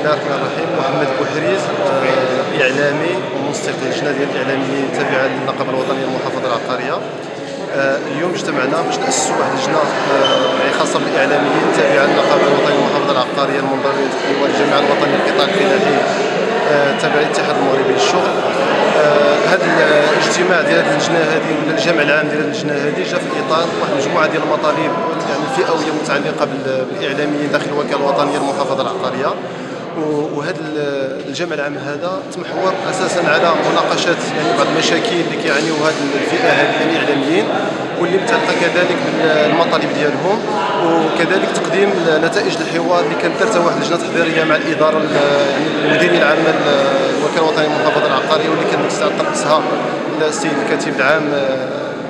الله الرحمن الرحيم. محمد بوحريز، إعلامي ومنسق للجنة ديال الإعلاميين التابعة للنقابة الوطنية للمحافظة العقارية. اليوم اجتمعنا باش نأسسوا واحد اللجنة يعني خاصة بالإعلاميين التابعة للنقابة الوطنية للمحافظة العقارية المنضوية في الجامعة الوطنية للقطاع الفلاحي تابع للاتحاد المغربي للشغل. هذا الاجتماع ديال هذه اللجنة هذه ولا الجمع العام ديال اللجنة هذه جا في إطار واحد المجموعة ديال المطالب يعني فئوية متعلقة بالإعلاميين داخل الوكالة الوطنية للمحافظة العقارية. وهذا الجمع العام هذا تمحور اساسا على مناقشه يعني بعض المشاكل اللي كيعانيو هذه الفئه هذه الاعلاميين واللي متعلقه كذلك بالمطالب ديالهم، وكذلك تقديم نتائج الحوار اللي كانت دارتها واحد اللجنه تحضيريه مع الاداره يعني المديريه العامه للوكاله الوطنيه للمحافظه العقاريه واللي كان ترأسها السيد الكاتب العام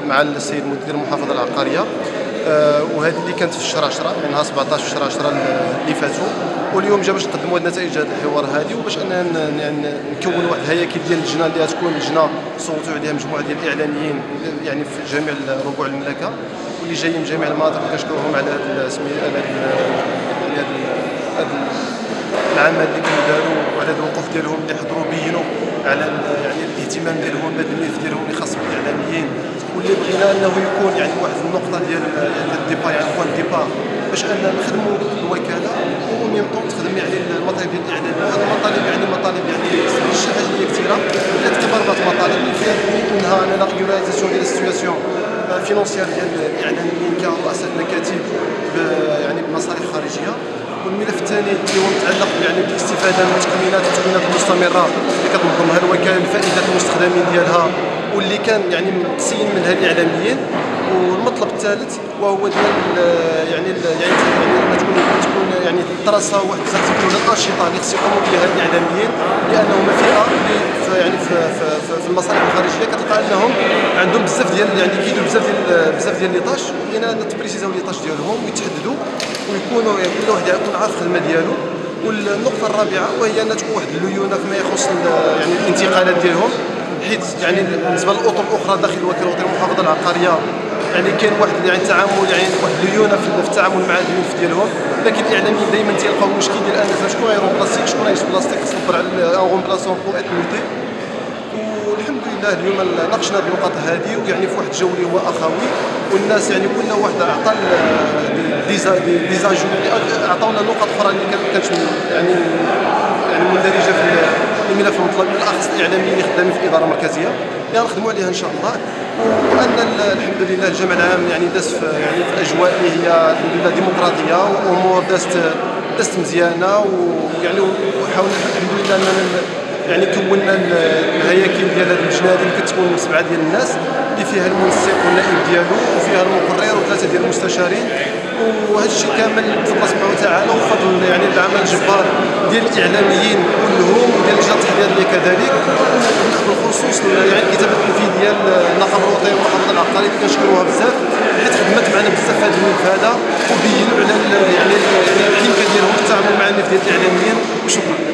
مع السيد مدير المحافظه العقاريه. وهذه اللي كانت في شهر 10 يعني نهار 17 في شهر 10 اللي فاتوا، واليوم جا باش نقدموا هذه النتائج هذا الحوار هذه وباش اننا يعني نكونوا واحد الهياكل ديال اللجنه اللي غتكون لجنه صوتوا عليها مجموعه ديال الاعلاميين يعني في جميع ربوع المملكه واللي جايين من جميع المناطق، وكنشكرهم على هذا العمل اللي كانوا داروا وعلى هذا الوقوف ديالهم اللي حضروا بينوا على يعني الاهتمام ديالهم بهذا الملف ديالهم اللي خاص بالاعلاميين، واللي بغينا انه يكون يعني واحد النقطه ديال الديبا يعني بوان ديبار باش اننا نخدموا الوكاله وميم طون تخدم يعني المطالب ديال الاعلاميين. هذه المطالب يعني مطالب يعني الشائعيه كثيره اللي تكبرت مطالب اللي فيها منها ان لا ريغولاريزاسيون ديال السيتواسيون فينونسيير ديال الاعلاميين كرؤساء المكاتب يعني بمصالح خارجيه. والملف الثاني اللي هو متعلق يعني بالاستفاده من التقنينات المستمره اللي كتنظمها الوكاله لفائده المستخدمين ديالها واللي كان يعني متسين منها الاعلاميين. والمطلب الثالث وهو ديال يعني تكون يعني دراسه واحد التكتيك ولا الانشطه اللي خص يقوموا بها الاعلاميين، لانهم فئه اللي يعني في المصالح الخارجيه كتلقى انهم عندهم بزاف ديال يعني كيدوا بزاف ديال لي طاش، بغينا نتبريسيزاو لي طاش ديالهم ويتحددوا ويكونوا يعني كل واحد يكون عارف الخدمه ديالو. والنقطه الرابعه وهي ان تكون واحد الليونه فيما يخص يعني الانتقالات ديالهم، حيت يعني بالنسبه للاطر الاخرى داخل الوكاله الوطنيه للمحافظه العقاريه يعني كاين واحد يعني التعامل يعني واحد الليونه في التعامل مع الملف ديالهم، لكن الاعلاميين دائما تيلقاو مشكل ديال ان شكون غيرون بلاستيك شكون غيجيب بلاستيك تصبر على ان رومبلاسون بور ات موتي. والحمد لله اليوم ناقشنا هذه النقط هذه ويعني في واحد الجو اللي هو اخوي، والناس يعني كل واحد عطى ديزاجو يعني عطاونا نقط اخرى اللي كانت يعني مندرجه في الملف المطلب بالاخص الاعلاميين اللي خدامين في الاداره المركزيه اللي غنخدموا عليها ان شاء الله. وان الحمد لله الجمع العام يعني داز يعني في اجواء اللي هي الحمد لله ديمقراطيه وامور دازت مزيانه، ويعني وحاولنا الحمد لله اننا يعني كونا الهياكل ديال هذه اللجنه اللي كتكون من 7 ديال الناس اللي فيها المنسق والنائب ديالو وفيها المقرر و3 ديال المستشارين. وهذا الشيء كامل بفضل الله سبحانه وتعالى وفضل يعني العمل الجبار ديال الاعلاميين كلهم وديال اللجنه التحضيريه كذلك، بالخصوص يعني الكتابه التنفيذيه ديال النقابه الوطنيه للمحافظه العقاريه اللي كنشكروها بزاف حيت خدمت معنا بزاف في هذا الملف هذا وبينوا على يعني الحنكه ديالهم في التعامل مع الملف ديال الاعلاميين. وشكرا.